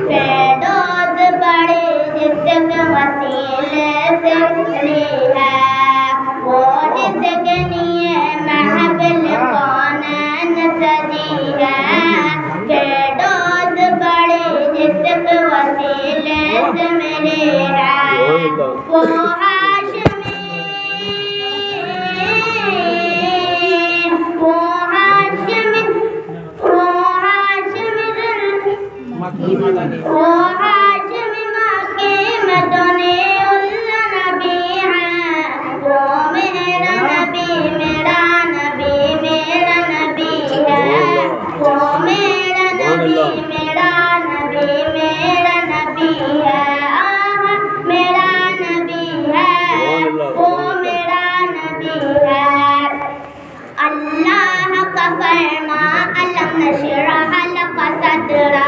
فردوس بڑے جسم وسیلے سے لی ہے وہ جس کے لیے محفل کونین سجی ہے فردوس بڑے جسم وسیلے سے ملی ہے وہ ہاشم مکی مدنی اللہ نبی ہے وہ میرا نبی میرا نبی میرا نبی ہے وہ میرا نبی میرا نبی میرا نبی ہے میرا نبی ہے وہ میرا نبی ہے اللہ کا فرما علم نشرح لک صدرا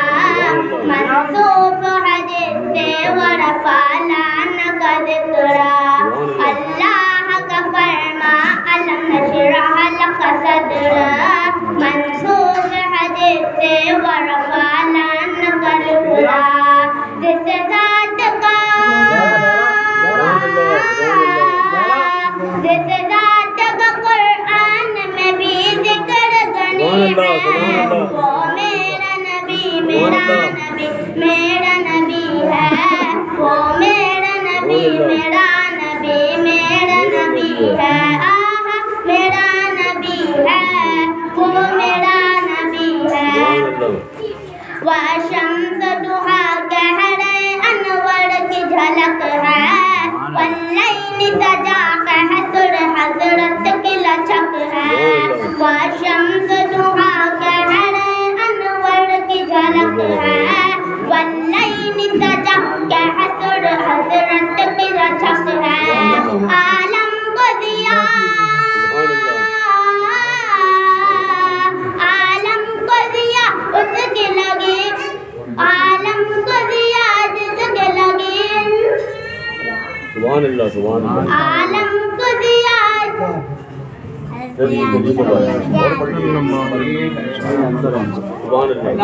منصوف حدیث سے ورفعنا لک ذکرا اللہ کا فرما علم نشرح لک صدرا منصوف حدیث سے ورفعنا لک ذکرا جس ذات کا قرآن میں بھی ذکر غنی ہے وہ میرا نبی میرا نبی میرا نبی ہے وہ میرا نبی میرا نبی میرا نبی ہے میرا نبی ہے وہ میرا نبی ہے وشمس ضحیٰ کہر انور کی جھلک ہے واللیل سجا قہر حضرت کی لچک ہے وشمس ضحیٰ کہر انور کی جھلک ہے واللیل سجا قہر حضرت کی لچک ہے عالم کو ضیاء اس کی لگی عالم کو ضیاء جس کے لگی سبحان اللہ سبحان اللہ عالم کو ضیاء سبحان اللہ